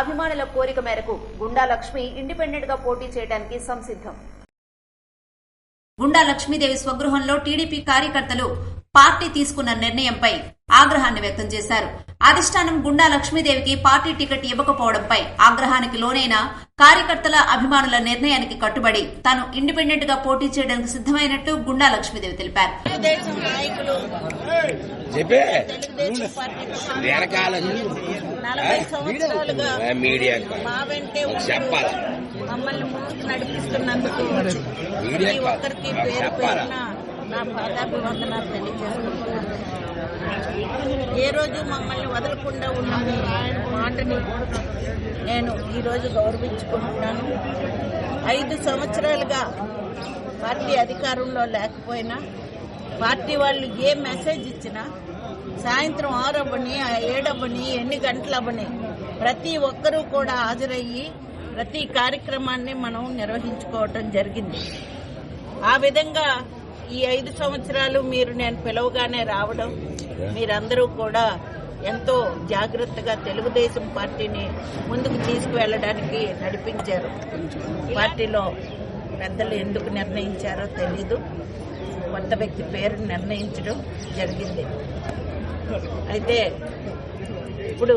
అభిమానుల కోరిక మేరకు గుండా లక్ష్మి ఇండిపెండెంట్ గా పోటీ చేయడానికి సంసిద్దం. గుండా లక్ష్మీదేవి స్వగృహంలో టీడీపీ కార్యకర్తలు పార్టీ తీసుకున్న నిర్ణయంపై ఆగ్రహాన్ని వ్యక్తం చేశారు. అధిష్టానం గుండా లక్ష్మీదేవికి పార్టీ టికెట్ ఇవ్వకపోవడంపై ఆగ్రహానికి లోనైన కార్యకర్తల అభిమానుల నిర్ణయానికి కట్టుబడి తాను ఇండిపెండెంట్ గా పోటీ చేయడానికి సిద్దమైనట్టు గుండా లక్ష్మీదేవి తెలిపారు. మమ్మల్ని ముందుకు నడిపిస్తున్నందుకు ప్రతి ఒక్కరికి పేరు పేరున నా పాదాభివందనాలు తెలియజేసుకుంటున్నాను. ఏ రోజు మమ్మల్ని వదలకుండా ఉన్న మీ మాటని నేను ఈరోజు గౌరవించుకుంటున్నాను. 5 సంవత్సరాలుగా పార్టీ అధికారంలో లేకపోయినా పార్టీ వాళ్ళు ఏ మెసేజ్ ఇచ్చినా సాయంత్రం 6 అవ్వని 7 అవ్వని ఎన్ని గంటలు అవ్వని ప్రతి ఒక్కరూ కూడా హాజరయ్యి ప్రతి కార్యక్రమాన్ని మనం నిర్వహించుకోవటం జరిగింది. ఆ విధంగా ఈ 5 సంవత్సరాలు మీరు నేను పిలవగానే రావడం, మీరందరూ కూడా ఎంతో జాగ్రత్తగా తెలుగుదేశం పార్టీని ముందుకు తీసుకువెళ్ళడానికి నడిపించారు. పార్టీలో పెద్దలు ఎందుకు నిర్ణయించారో తెలీదు, కొత్త వ్యక్తి పేరు నిర్ణయించడం జరిగింది. అయితే ఇప్పుడు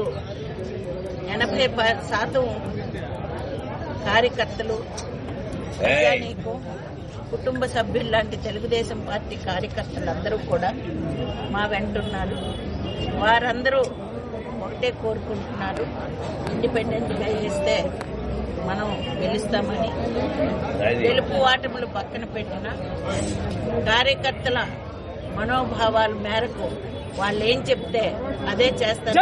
80% కార్యకర్తలు నీకు కుటుంబ సభ్యులు లాంటి తెలుగుదేశం పార్టీ కార్యకర్తలందరూ కూడా మా వెంటున్నారు. వారందరూ ఒకటే కోరుకుంటున్నారు, ఇండిపెండెంట్ గా చేస్తే మనం గెలుస్తామని. గెలుపు ఓటములు పక్కన పెట్టిన కార్యకర్తల మనోభావాల మేరకు వాళ్ళు ఏం చెప్తే అదే చేస్తారు.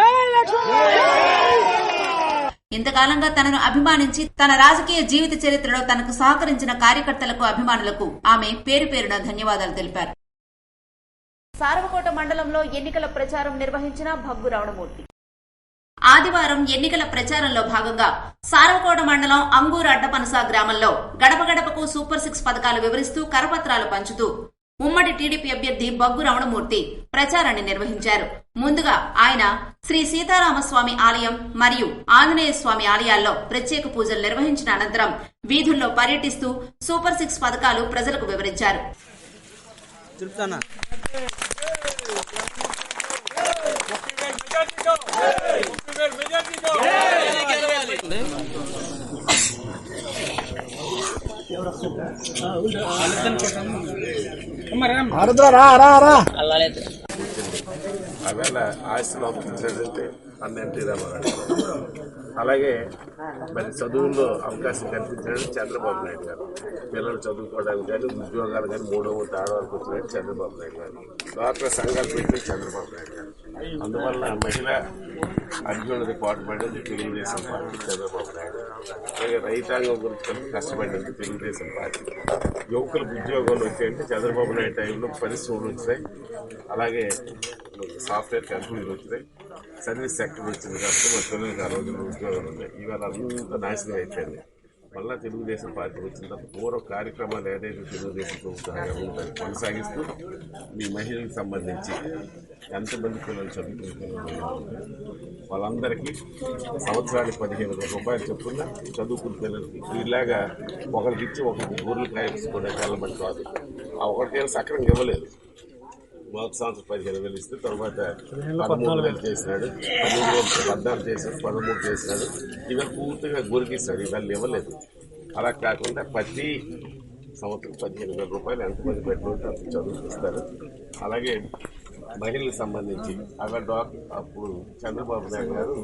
ఇంతకాలంగా తనను అభిమానించి తన రాజకీయ జీవిత చరిత్రలో తనకు సహకరించిన కార్యకర్తలకు, అభిమానులకు ఆమె పేరు పేరున ధన్యవాదాలు తెలిపారు. సారవకోట మండలంలో ఎన్నికల ప్రచారం నిర్వహించిన భగ్గు రమణమూర్తి. ఆదివారం ఎన్నికల ప్రచారంలో భాగంగా సారవకోట మండలం అంగూరు అడ్డపనస గ్రామంలో గడప గడపకు సూపర్ 6 పథకాలు వివరిస్తూ కరపత్రాలు పంచుతూ ఉమ్మడి టీడీపీ అభ్యర్థి భగ్గు రమణమూర్తి ప్రచారాన్ని నిర్వహించారు. ముందుగా ఆయన శ్రీ సీతారామస్వామి ఆలయం మరియు ఆంజనేయ స్వామి ఆలయాల్లో ప్రత్యేక పూజలు నిర్వహించిన అనంతరం వీధుల్లో పర్యటిస్తూ సూపర్ 6 పథకాలు ప్రజలకు వివరించారు. అవేళ ఆస్తులు అప్పించాడంటే అన్నంటి రామారావు, అలాగే మరి చదువుల్లో అవకాశం కల్పించాడు చంద్రబాబు నాయుడు గారు. పిల్లలు చదువుకోవడానికి కానీ ఉద్యోగాలు కానీ 3వ వంతు ఆడవాళ్ళకి వచ్చినట్టు చంద్రబాబు నాయుడు గారు. డ్వాక్రా సంఘాలు పెట్టిన చంద్రబాబు నాయుడు గారు. అందువల్ల మహిళా అర్జునుడికి పాటుపడేది తెలుగుదేశం పార్టీ చంద్రబాబు నాయుడు. అలాగే రైతాంగం గురించి కష్టపడేది తెలుగుదేశం పార్టీ. యువకులకు ఉద్యోగాలు వచ్చాయంటే చంద్రబాబు నాయుడు టైంలో పరిశ్రమలు వచ్చాయి, అలాగే సాఫ్ట్వేర్ కంపెనీలు వచ్చినాయి, సర్వీస్ సెక్టర్ వచ్చింది కాబట్టి మన పిల్లలకి ఆ రోజుల్లో ఉద్యోగాలు ఉన్నాయి. ఇవాళ అంతా నాశనం అయిపోయింది. మళ్ళా తెలుగుదేశం పార్టీ వచ్చిన తర్వాత పూర్వ కార్యక్రమాలు ఏదైతే తెలుగుదేశం ప్రభుత్వం కొనసాగిస్తూ మీ మహిళలకు సంబంధించి ఎంతమంది పిల్లలు చదువుకుంటున్నారు వాళ్ళందరికీ సంవత్సరానికి 15,000 రూపాయలు చొప్పున చదువుకున్న పిల్లలకి ఇలాగా ఒకరికి ఇచ్చి ఒకరికి ఊర్లు కాయసుకోవడానికి వెళ్ళమని కాదు. ఆ ఒకరికైనా సక్రంగా ఇవ్వలేదు. మొదటి సంవత్సరం 15,000 ఇస్తే తర్వాత 13,000 చేసినాడు, 14,000 చేశాడు, 13 చేసినాడు. ఇవాళ పూర్తిగా గురికిస్తాడు, ఇవాళ ఇవ్వలేదు. అలా కాకుండా ప్రతి సంవత్సరం 15,000 రూపాయలు ఎంతమంది పెట్టుకుంటే అంత చదువుకిస్తారు. అలాగే మహిళలకు సంబంధించి అప్పుడు చంద్రబాబు నాయుడు గారు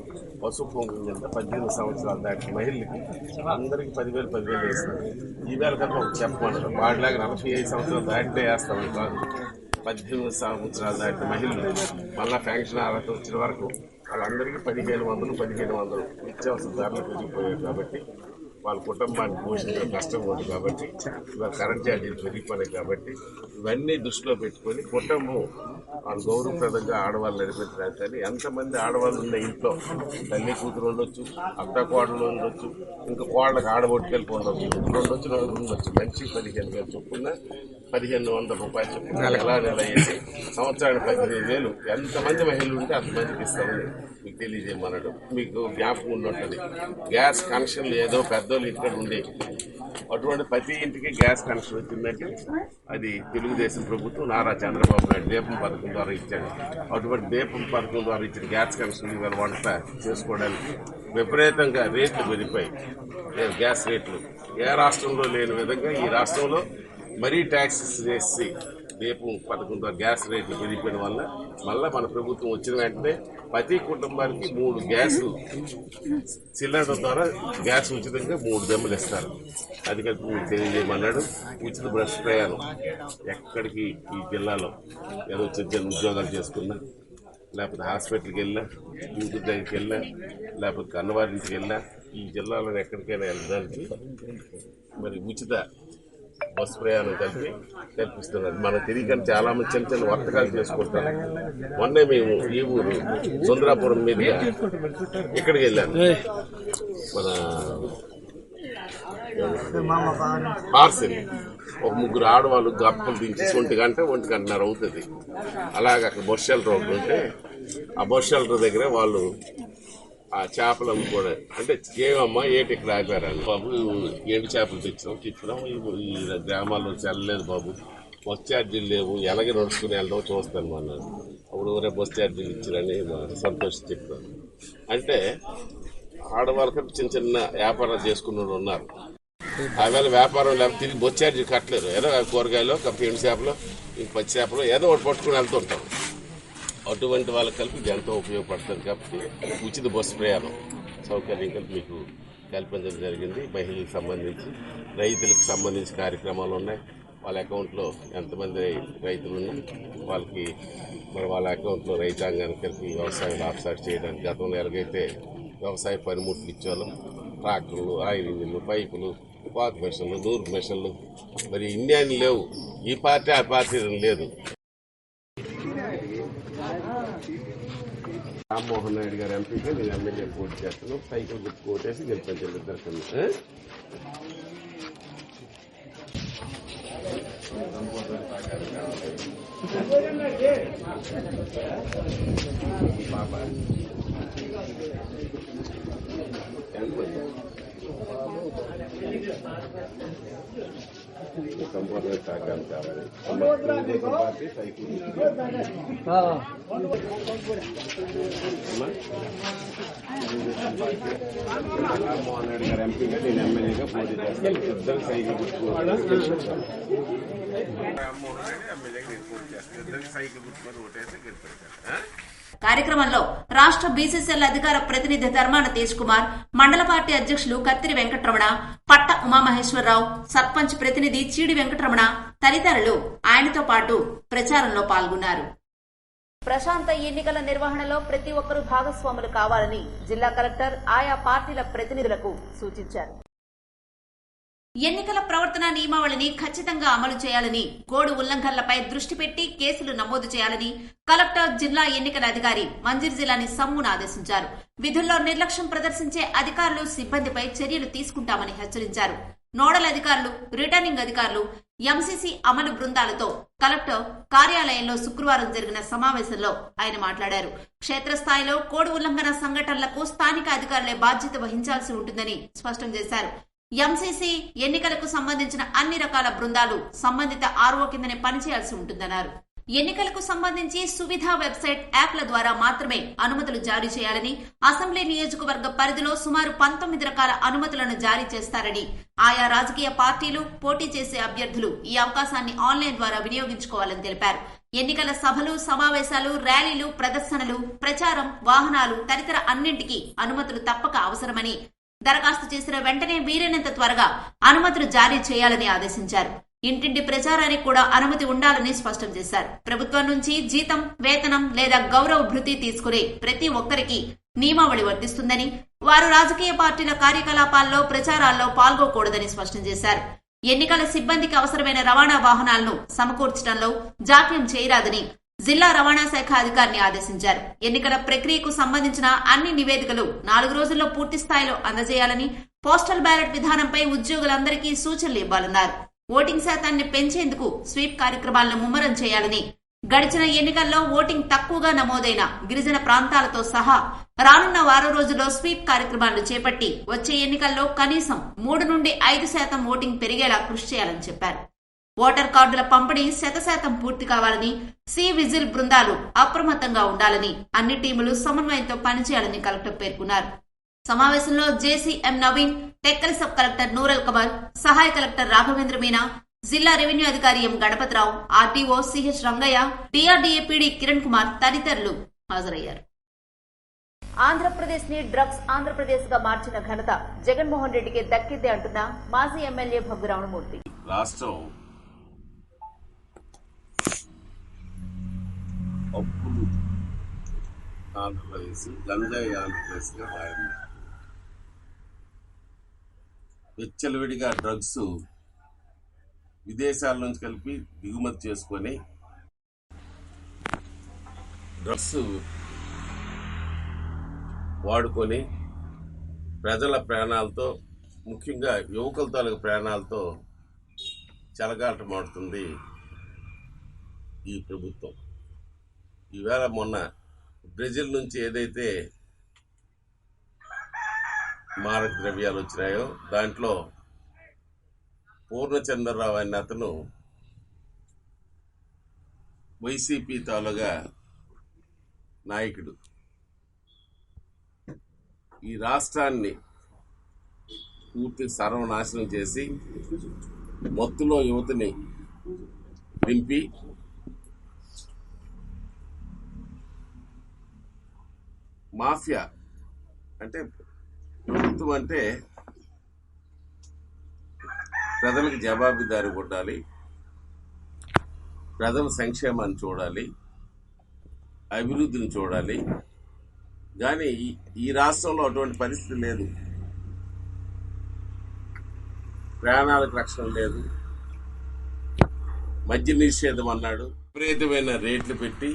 పసుపు కుంకుమ కింద 18 సంవత్సరాలు దాటి మహిళలకి అందరికీ 10,000 వేస్తారు. ఈవేళ కన్నా ఒక చెప్పమన్నారు, వాడిలాగా 45 సంవత్సరాలు దాటితే వేస్తామని కాదు. 18 సంవత్సరాలు దాటిన మహిళలు మళ్ళా పెన్షన్ అర్హత వచ్చిన వరకు వాళ్ళందరికీ 1,500 నిత్యావసర ధరలు పెరిగిపోయాయి కాబట్టి వాళ్ళ కుటుంబాన్ని పోషించడం కష్టంగా ఉంది కాబట్టి ఇవాళ కరెంట్ ఛార్జీలు పెరిగిపోయాయి కాబట్టి ఇవన్నీ దృష్టిలో పెట్టుకొని కుటుంబం వాళ్ళు గౌరవప్రదంగా ఆడవాళ్ళు నడిపించడానికి. కానీ ఎంతమంది ఆడవాళ్ళు ఉన్న ఇంట్లో తల్లి కూతురు ఉండొచ్చు, అత్త కోడలు ఉండొచ్చు, ఇంకా కోళ్ళకి ఆడబొట్టుకెళ్ళి ఉండొచ్చు, 2 ఉండొచ్చు, 4 ఉండొచ్చు. మంచి 15,000 చొప్పున 1,500 రూపాయలు నెల వేసి సంవత్సరానికి 15,000 ఎంతమంది మహిళలు ఉంటే అంతమందికి ఇస్తామని మీకు తెలియజేయమన్నాడు. మీకు జ్ఞాపకం ఉన్నట్టుంది, గ్యాస్ కనెక్షన్లు ఏదో పెద్దోళ్ళు ఇక్కడ ఉండే అటువంటి ప్రతి ఇంటికి గ్యాస్ కనెక్షన్ వచ్చిందంటే అది తెలుగుదేశం ప్రభుత్వం నారా చంద్రబాబు నాయుడు దీపం పథకం ద్వారా ఇచ్చాడు. అటువంటి దీపం పథకం ద్వారా ఇచ్చిన గ్యాస్ కనెక్షన్ ఇవాళ వంట చేసుకోవడానికి విపరీతంగా రేట్లు పెరిగిపోయి గ్యాస్ రేట్లు ఏ రాష్ట్రంలో లేని విధంగా ఈ రాష్ట్రంలో మరీ ట్యాక్సెస్ వేసి దీపం పథకం ద్వారా గ్యాస్ రేట్లు పెరిగిపోయిన వల్ల మళ్ళీ మన ప్రభుత్వం వచ్చిన వెంటనే ప్రతి కుటుంబానికి 3 గ్యాస్ సిలిండర్ ద్వారా గ్యాస్ ఉచితంగా 3 దెమ్మలు ఇస్తారు. అది కలిపి మీకు తెలియజేయమన్నాడు. ఉచిత బస్ ప్రయాణం ఎక్కడికి ఈ జిల్లాలో ఏదో చిన్న ఉద్యోగాలు చేసుకున్నా, లేకపోతే హాస్పిటల్కి వెళ్ళా, ఇంటి దగ్గరికి వెళ్ళా, లేకపోతే కన్నవారింటికి వెళ్ళా, ఈ జిల్లాలో ఎక్కడికైనా వెళ్ళడానికి మరి ఉచిత బస్సు ప్రయాణం కల్పిస్తున్నారు. మనకు తెలియక చాలా మంది చిన్న చిన్న వర్తకాలు చేసుకుంటాం. మొన్నే మేము ఈ ఊరు సుందరాపురం మీదుగా ఇక్కడికి వెళ్ళాను, మన పార్సల్ ఒక 3 ఆడవాళ్ళు గప్పలు దించి 1:30 అవుతుంది. అలాగే అక్కడ బస్ షెల్టర్ ఒకటి ఉంటే ఆ బస్ షెల్టర్ దగ్గర వాళ్ళు ఆ చేపలు అమ్ముకోవడం అంటే ఏమమ్మా ఏంటి ఇక్కడ ఆపారు బాబు, ఎండు చేపలు తిప్పడం ఈ గ్రామాల్లో చల్లలేదు బాబు, బస్ ఛార్జీలు లేవు, ఎలాగే నడుచుకుని వెళ్ళడం చూస్తాను అన్నారు. అప్పుడు ఊరే బస్ ఛార్జీలు ఇచ్చారని సంతోషం చెప్తాను. అంటే ఆడవాళ్ళకి చిన్న చిన్న వ్యాపారాలు చేసుకున్న వాళ్ళు ఉన్నారు. ఆవేళ వ్యాపారం లేకపోతే తిరిగి బస్ ఛార్జీ కట్టలేరు. ఏదో కూరగాయలు ఎండు చేపలు ఇంక పచ్చి చేపలు ఏదో ఒకటి పట్టుకుని వెళ్తుంటాం. అటువంటి వాళ్ళకి కలిపి ఎంతో ఉపయోగపడుతుంది. కాబట్టి ఉచిత బస్సు ప్రయాణం సౌకర్యం కలిపి మీకు కల్పించడం జరిగింది. మహిళలకు సంబంధించి రైతులకు సంబంధించి కార్యక్రమాలు ఉన్నాయి. వాళ్ళ అకౌంట్లో ఎంతమంది రైతులు ఉన్నా వాళ్ళకి మరి వాళ్ళ అకౌంట్లో రైతాంగానికి కలిపి వ్యవసాయం లాభసాటి చేయడానికి గతంలో ఎలాగైతే వ్యవసాయ పనిముట్లు ఇచ్చేవాళ్ళం, ట్రాక్టర్లు, ఆయిల్ ఇంజిన్లు, పైపులు, పాత మిషన్లు, నూరు మిషన్లు, మరి ఇండియాని లేవు. ఈ పార్టీ ఆ పార్టీ లేదు. రామ్మోహన్ నాయుడు గారు ఎంపీగా నేను ఎమ్మెల్యే పోటీ చేస్తాను. సైకిల్ గుర్తు ఓటేసి గెలిపించాను ఇద్దరు. బాబా సంపూర్ణ సహకారం కావాలి. తెలుగుదేశం పార్టీ సైకిల్ రామ్మోహన్ నాయుడు గారు ఎంపీగా నేను ఎమ్మెల్యేగా పోటీ చేస్తాను. ఇద్దరు సైకిల్ గుర్తుకోవాలి. రామ్మోహన్ నాయుడు ఎమ్మెల్యేగా నేను పోటీ చేస్తాను. ఇద్దరు సైకిల్ గుర్తుకొని ఓటేసి గెలిపించాను. కార్యక్రమంలో రాష్ట్ర బీసీసీఎల్ అధికార ప్రతినిధి ధర్మాన తేజ్ కుమార్, మండల పార్టీ అధ్యక్షులు కత్తిరి వెంకటరమణ, పట్ట ఉమామహేశ్వరరావు, సర్పంచ్ ప్రతినిధి చీడి వెంకటరమణ తదితరులు ఆయనతో పాటు ప్రచారంలో పాల్గొన్నారు. ప్రశాంత ఎన్నికల నిర్వహణలో ప్రతి ఒక్కరూ భాగస్వాములు కావాలని జిల్లా కలెక్టర్ ఆయా పార్టీల ప్రతినిధులకు సూచించారు. ఎన్నికల ప్రవర్తన నియమావళిని ఖచ్చితంగా అమలు చేయాలని, కోడ్ ఉల్లంఘనలపై దృష్టి పెట్టి కేసులు నమోదు చేయాలని కలెక్టర్ జిల్లా ఎన్నికల అధికారి మంజిర్ జిలాని సమ్మును ఆదేశించారు. విధుల్లో నిర్లక్ష్యం ప్రదర్శించే అధికారులు, సిబ్బందిపై చర్యలు తీసుకుంటామని హెచ్చరించారు. నోడల్ అధికారులు, రిటర్నింగ్ అధికారులు, ఎంసీసీ అమలు బృందాలతో కలెక్టర్ కార్యాలయంలో శుక్రవారం జరిగిన సమావేశంలో ఆయన మాట్లాడారు. క్షేత్రస్థాయిలో కోడ్ ఉల్లంఘన సంఘటనలకు స్థానిక అధికారులే బాధ్యత వహించాల్సి ఉంటుందని స్పష్టం చేశారు. ఎంసీసీ ఎన్నికలకు సంబంధించిన అన్ని రకాల బృందాలు సంబంధిత ఆర్ఓ కిందనే పనిచేయాల్సి ఉంటుందన్నారు. ఎన్నికలకు సంబంధించి సువిధ వెబ్సైట్, యాప్ల ద్వారా మాత్రమే అనుమతులు జారీ చేయాలని, అసెంబ్లీ నియోజకవర్గ పరిధిలో సుమారు 19 రకాల అనుమతులను జారీ చేస్తారని, ఆయా రాజకీయ పార్టీలు, పోటీ చేసే అభ్యర్థులు ఈ అవకాశాన్ని ఆన్లైన్ ద్వారా వినియోగించుకోవాలని తెలిపారు. ఎన్నికల సభలు, సమావేశాలు, ర్యాలీలు, ప్రదర్శనలు, ప్రచారం, వాహనాలు తదితర అన్నింటికీ అనుమతులు తప్పక అవసరమని, దరఖాస్తు చేసిన వెంటనే వీలైనంత త్వరగా అనుమతులు జారీ చేయాలని ఆదేశించారు. ఇంటింటి ప్రచారానికి కూడా అనుమతి ఉండాలని స్పష్టం చేశారు. ప్రభుత్వం నుంచి జీతం, వేతనం లేదా గౌరవ భృతి తీసుకునే ప్రతి ఒక్కరికి నియమావళి వర్తిస్తుందని, వారు రాజకీయ పార్టీల కార్యకలాపాల్లో, ప్రచారాల్లో పాల్గొకూడదని స్పష్టం చేశారు. ఎన్నికల సిబ్బందికి అవసరమైన రవాణా వాహనాలను సమకూర్చడంలో జాప్యం చేయరాదని జిల్లా రవాణా శాఖ అధికారిని ఆదేశించారు. ఎన్నికల ప్రక్రియకు సంబంధించిన అన్ని నివేదికలు 4 రోజుల్లో పూర్తి స్థాయిలో అందజేయాలని, పోస్టల్ బ్యాలెట్ విధానంపై ఉద్యోగులందరికీ సూచనలు ఇవ్వాలన్నారు. ఓటింగ్ శాతాన్ని పెంచేందుకు స్వీప్ కార్యక్రమాలను ముమ్మరం చేయాలని, గడిచిన ఎన్నికల్లో ఓటింగ్ తక్కువగా నమోదైన గిరిజన ప్రాంతాలతో సహా రానున్న వారం రోజుల్లో స్వీప్ కార్యక్రమాలను చేపట్టి వచ్చే ఎన్నికల్లో కనీసం 3 నుండి 5% ఓటింగ్ పెరిగేలా కృషి చేయాలని చెప్పారు. ఓటర్ కార్డుల పంపిణీ 100% పూర్తి కావాలని, సి విజిల్ బృందాలు అప్రమత్తంగా ఉండాలని, అన్ని టీములు సమన్వయంతో పనిచేయాలని కలెక్టర్ పేర్కొన్నారు. సమావేశంలో JCM Naveen, Tekkali sub collector Noorul Qamar, సహాయ కలెక్టర్ రాఘవేంద్ర మీనా, జిల్లా రెవెన్యూ అధికారి M Ganapathirao, RTO CH Rangaiah, DRDA PD Kiran Kumar తదితరులు హాజరయ్యారు. ఆంధ్రప్రదేశ్ ని డ్రగ్స్ ఆంధ్రప్రదేశ్ గా మార్చిన ఘనత జగన్మోహన్ రెడ్డికి దక్కింది అంటున్న మాజీ ఎమ్మెల్యే భగ్గు రమణమూర్తి. రాష్ట్రం అప్పులు ఆంధ్రప్రదేశ్, గంజాయి ఆంధ్రప్రదేశ్ గా మారింది. విచ్చలవిడిగా డ్రగ్స్ విదేశాల నుంచి కలిపి దిగుమతి చేసుకొని డ్రగ్స్ వాడుకొని ప్రజల ప్రాణాలతో, ముఖ్యంగా యువకుల తాలూకు ప్రాణాలతో చెలగాటమాడుతుంది ఈ ప్రభుత్వం. ఈవేళ మొన్న బ్రెజిల్ నుంచి ఏదైతే మారక ద్రవ్యాలు వచ్చినాయో దాంట్లో పూర్ణచంద్రరావు అనే అతను వైసీపీ తాలూగా నాయకుడు ఈ రాష్ట్రాన్ని పూర్తి సర్వనాశనం చేసి మత్తులో యువతని నింపి మాఫియా అంటే ప్రభుత్వం అంటే ప్రజలకు జవాబుదారీ ఉండాలి, ప్రజల సంక్షేమాన్ని చూడాలి, అభివృద్ధిని చూడాలి. కానీ ఈ రాష్ట్రంలో అటువంటి పరిస్థితి లేదు. ప్రాణాలకు రక్షణ లేదు. మద్య నిషేధం అన్నాడు, విపరీతమైన రేట్లు పెట్టి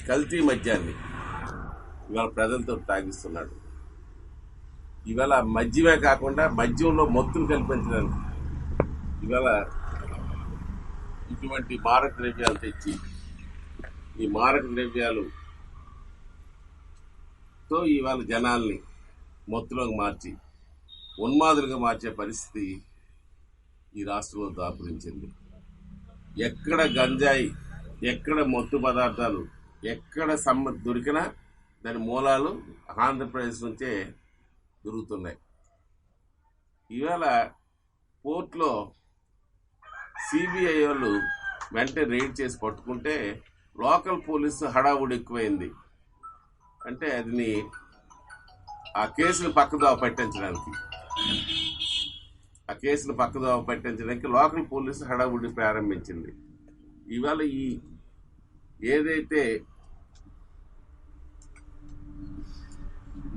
కల్తీ మద్యాన్ని ఇవాళ ప్రజలతో తాగిస్తున్నాడు. ఇవాళ మద్యమే కాకుండా మద్యంలో మత్తును కల్పించడానికి ఇవాళ ఇటువంటి మారక ద్రవ్యాలు తెచ్చి ఈ మారక ద్రవ్యాలుతో ఇవాళ జనాల్ని మత్తులోకి మార్చి ఉన్మాదులుగా మార్చే పరిస్థితి ఈ రాష్ట్రంలో దాపురించింది. ఎక్కడ గంజాయి, ఎక్కడ మత్తు పదార్థాలు ఎక్కడ దొరికినా దాని మూలాలు ఆంధ్రప్రదేశ్ నుంచే దొరుకుతున్నాయి. ఇవాళ పోర్ట్లో సిబిఐ వాళ్ళు వెంటనే రైడ్ చేసి పట్టుకుంటే లోకల్ పోలీసు హడావుడి ఎక్కువైంది. అంటే అది ఆ కేసును పక్కదోవ పట్టించడానికి లోకల్ పోలీసు హడావుడి ప్రారంభించింది. ఇవాళ ఈ ఏదైతే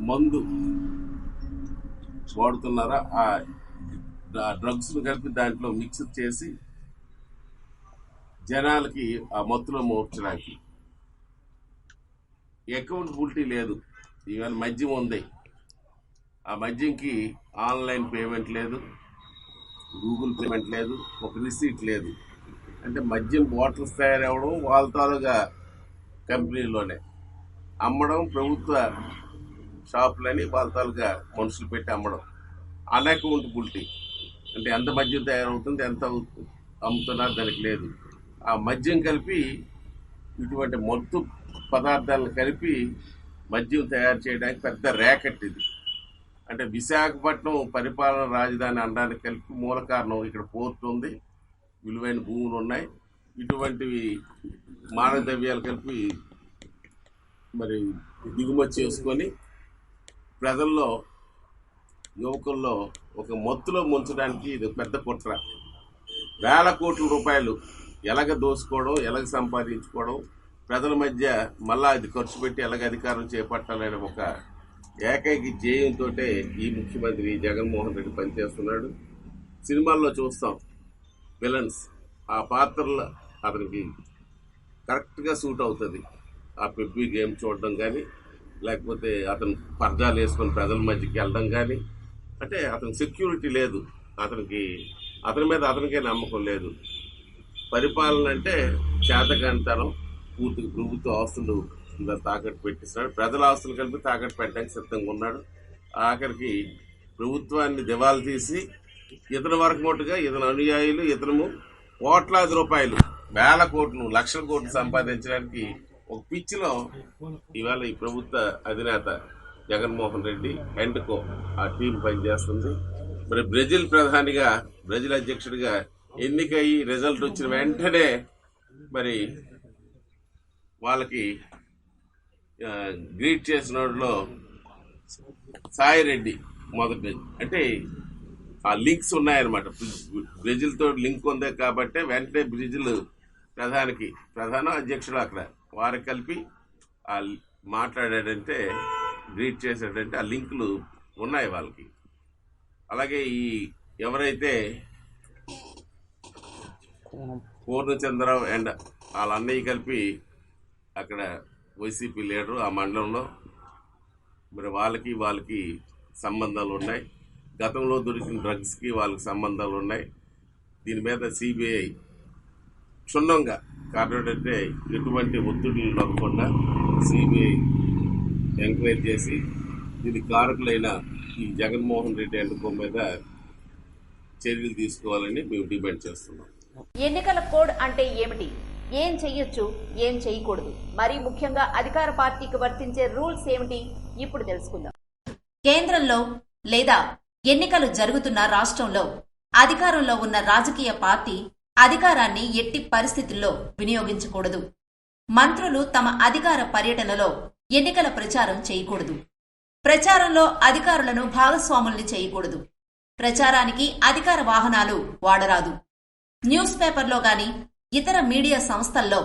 మందు వాడుతున్నారో ఆ డ్రగ్స్ ను కలిపి దాంట్లో మిక్స్ చేసి జనాలకి ఆ మత్తులో మోర్చడానికి అకౌంటబిలిటీ లేదు. ఇవాళ మద్యం ఉంది, ఆ మద్యంకి ఆన్లైన్ పేమెంట్ లేదు, గూగుల్ పేమెంట్ లేదు, ఒక రిసీట్ లేదు. అంటే మద్యం బాటిల్స్ తయారవడం వాళ్ళ తాలూగా కంపెనీలోనే అమ్మడం, ప్రభుత్వ షాపులని వాళ్ళ తాలూగా మనుషులు పెట్టి అమ్మడం. అన్అకౌంటబిలిటీ అంటే ఎంత మద్యం తయారవుతుంది, ఎంత అమ్ముతున్నారు దానికి లేదు. ఆ మద్యం కలిపి ఇటువంటి మత్తు పదార్థాలను కలిపి మద్యం తయారు చేయడానికి పెద్ద ర్యాకెట్ ఇది. అంటే విశాఖపట్నం పరిపాలన రాజధాని అనడానికి కలిపి మూల కారణం ఇక్కడ పోర్టు ఉంది, విలువైన భూములు ఉన్నాయి. ఇటువంటివి మానవ ద్రవ్యాలు కలిపి మరి దిగుమతి చేసుకొని ప్రజల్లో, యువకుల్లో ఒక మత్తులో ముంచడానికి ఇది పెద్ద కుట్ర. వేల కోట్ల రూపాయలు ఎలాగ దోసుకోవడం, ఎలాగ సంపాదించుకోవడం, ప్రజల మధ్య మళ్ళా అది ఖర్చు పెట్టి ఎలాగ అధికారం చేపట్టాలనే ఒక ఏకైక ధ్యేయంతో ఈ ముఖ్యమంత్రి జగన్మోహన్ రెడ్డి పనిచేస్తున్నాడు. సినిమాల్లో చూస్తాం విలన్స్, ఆ పాత్రలు అతనికి కరెక్ట్గా సూట్ అవుతుంది. ఆ పెబ్బి గేమ్ చూడడం కానీ, లేకపోతే అతను పర్దాలు వేసుకొని ప్రజల మధ్యకి వెళ్ళడం కానీ, అంటే అతనికి సెక్యూరిటీ లేదు, అతనికి అతని మీద అతనికే నమ్మకం లేదు. పరిపాలన అంటే చేతకానితనం, పూర్తిగా ప్రభుత్వ ఆస్తులు ఇలా తాకట్టు పెట్టిస్తున్నాడు. ప్రజల ఆస్తులు కలిపి తాకట్టు పెట్టడానికి సిద్ధంగా ఉన్నాడు. ఆఖరికి ప్రభుత్వాన్ని దివాలా తీసి ఇతని వరకు మట్టుగా ఇతని అనుయాయులు ఇతను కోట్లాది రూపాయలు, వేల కోట్లు, లక్షల కోట్లు సంపాదించడానికి ఒక పిచ్చిలో ఇవాళ ఈ ప్రభుత్వ అధినేత జగన్మోహన్ రెడ్డి ఎండ్కో ఆ టీం పనిచేస్తుంది. మరి బ్రెజిల్ ప్రధానిగా, బ్రెజిల్ అధ్యక్షుడిగా ఎన్నికయ్యి రిజల్ట్ వచ్చిన వెంటనే మరి వాళ్ళకి గ్రీట్ చేసిన వాడిలో సాయి రెడ్డి మొదటి. అంటే ఆ లింక్స్ ఉన్నాయన్నమాట. బ్రెజిల్ తోటి లింక్ ఉంది కాబట్టి వెంటనే బ్రెజిల్ ప్రధాన అధ్యక్షుడు అక్కడ వారికి కలిపి ఆ మాట్లాడాడంటే, గ్రీట్ చేశాడంటే ఆ లింకులు ఉన్నాయి వాళ్ళకి. అలాగే ఈ ఎవరైతే పూర్ణచంద్రరావు అండ్ వాళ్ళ అన్నయ్య కలిపి అక్కడ వైసీపీ లీడరు ఆ మండలంలో, మరి వాళ్ళకి సంబంధాలు ఉన్నాయి. గతంలో దొరికిన డ్రగ్స్కి వాళ్ళకి సంబంధాలు ఉన్నాయి. దీని మీద సిబిఐ క్షుణ్ణంగా, కారణం అంటే ఎటువంటి ఒత్తిడిలు నొక్కకుండా సిబిఐ ఎంక్వైరీ చేసి దీనికి కారకులైన ఈ జగన్మోహన్ రెడ్డి ఎండుకో మీద చర్యలు తీసుకోవాలని మేము డిమాండ్ చేస్తున్నాం. ఎన్నికల కోడ్ అంటే ఏమిటి, ఏం చెయ్యొచ్చు, ఏం చేయకూడదు, మరీ ముఖ్యంగా అధికార పార్టీకి వర్తించే రూల్స్ ఏమిటి ఇప్పుడు తెలుసుకుందాం. కేంద్రంలో లేదా ఎన్నికలు జరుగుతున్న రాష్ట్రంలో అధికారంలో ఉన్న రాజకీయ పార్టీ అధికారాన్ని ఎట్టి పరిస్థితుల్లో వినియోగించకూడదు. మంత్రులు తమ అధికార పర్యటనలో ఎన్నికల ప్రచారం చేయకూడదు. ప్రచారంలో అధికారులను భాగస్వాముల్ని చేయకూడదు. ప్రచారానికి అధికార వాహనాలు వాడరాదు. న్యూస్ పేపర్లో గాని ఇతర మీడియా సంస్థల్లో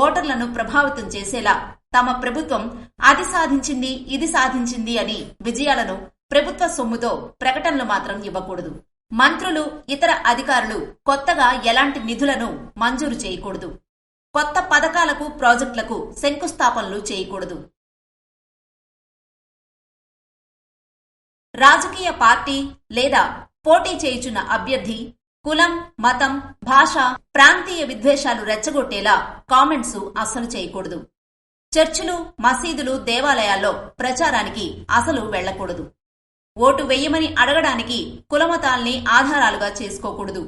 ఓటర్లను ప్రభావితం చేసేలా తమ ప్రభుత్వం అది సాధించింది, ఇది సాధించింది అని విజయాలను ప్రభుత్వ సొమ్ముతో ప్రకటనలు మాత్రం ఇవ్వకూడదు. మంత్రులు, ఇతర అధికారులు కొత్తగా ఎలాంటి నిధులను మంజూరు చేయకూడదు. కొత్త పథకాలకు, ప్రాజెక్టులకు శంకుస్థాపనలు చేయకూడదు. రాజకీయ పార్టీ లేదా పోటీ చేయుచున్న అభ్యర్థి కులం, మతం, భాష, ప్రాంతీయ విద్వేషాలు రెచ్చగొట్టేలా కామెంట్స్ అస్సలు చేయకూడదు. చర్చిలు, మసీదులు, దేవాలయాల్లో ప్రచారానికి అసలు వెళ్లకూడదు. ఓటు వెయ్యమని అడగడానికి కులమతాల్ని ఆధారాలుగా చేసుకోకూడదు.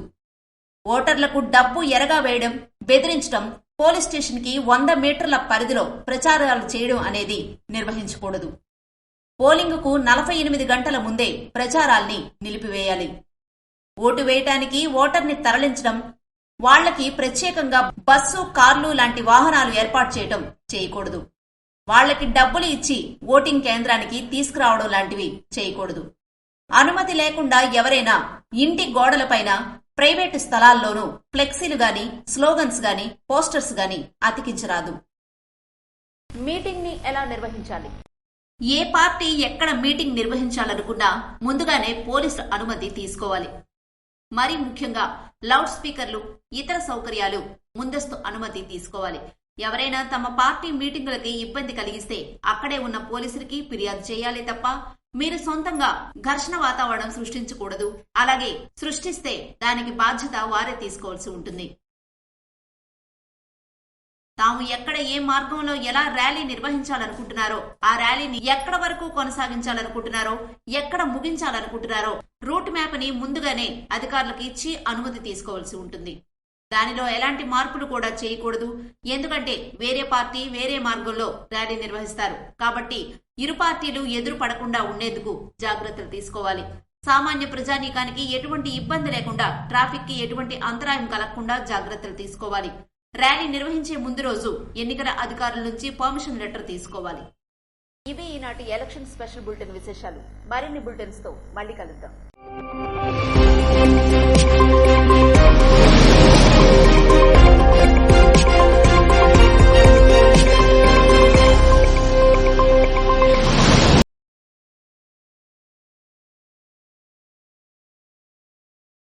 ఓటర్లకు డబ్బు ఎరగా వేయడం, బెదిరించడం, పోలీస్ స్టేషన్ కి 100 మీటర్ల పరిధిలో ప్రచారాలు చేయడం అనేది నిర్వహించకూడదు. పోలింగుకు 48 గంటల ముందే ప్రచారాల్ని నిలిపివేయాలి. ఓటు వేయటానికి ఓటర్ని తరలించడం, వాళ్లకి ప్రత్యేకంగా బస్సు, కార్లు లాంటి వాహనాలు ఏర్పాటు చేయడం చేయకూడదు. వాళ్లకి డబ్బులు ఇచ్చి ఓటింగ్ కేంద్రానికి తీసుకురావడం లాంటివి చేయకూడదు. అనుమతి లేకుండా ఎవరైనా ఇంటి గోడలపైన, ప్రైవేటు స్థలాల్లోనూ ఫ్లెక్సీలు గాని, స్లోగన్స్ గాని, పోస్టర్స్ గాని అతికించరాదు. మీటింగ్ ని ఎలా నిర్వహించాలి? ఏ పార్టీ ఎక్కడ మీటింగ్ నిర్వహించాలనుకున్నా ముందుగానే పోలీసు అనుమతి తీసుకోవాలి. మరీ ముఖ్యంగా లౌడ్ స్పీకర్లు, ఇతర సౌకర్యాలు ముందస్తు అనుమతి తీసుకోవాలి. ఎవరైనా తమ పార్టీ మీటింగులకి ఇబ్బంది కలిగిస్తే అక్కడే ఉన్న పోలీసులకి ఫిర్యాదు చేయాలి తప్ప మీరు సొంతంగా ఘర్షణ వాతావరణం సృష్టించకూడదు. అలాగే సృష్టిస్తే దానికి బాధ్యత వారే తీసుకోవాల్సి ఉంటుంది. తాము ఎక్కడ ఏ మార్గంలో ఎలా ర్యాలీ నిర్వహించాలనుకుంటున్నారో, ఆ ర్యాలీని ఎక్కడ వరకు కొనసాగించాలనుకుంటున్నారో, ఎక్కడ ముగించాలనుకుంటున్నారో రూట్ మ్యాప్ ని ముందుగానే అధికారులకు ఇచ్చి అనుమతి తీసుకోవాల్సి ఉంటుంది. దానిలో ఎలాంటి మార్పులు కూడా చేయకూడదు. ఎందుకంటే వేరే పార్టీ వేరే మార్గంలో ర్యాలీ నిర్వహిస్తారు కాబట్టి ఇరు పార్టీలు ఎదురు పడకుండా ఉండేందుకు జాగ్రత్తలు తీసుకోవాలి. సామాన్య ప్రజానీకానికి ఎటువంటి ఇబ్బంది లేకుండా, ట్రాఫిక్ కి ఎటువంటి అంతరాయం కలగకుండా జాగ్రత్తలు తీసుకోవాలి. ర్యాలీ నిర్వహించే ముందు రోజు ఎన్నికల అధికారుల నుంచి పర్మిషన్ లెటర్ తీసుకోవాలి. ఇవి ఈనాటి ఎలక్షన్ స్పెషల్ బులెటిన్ విశేషాలు. మరిన్ని బులెటిన్స్ తో మళ్ళీ కలుద్దాం.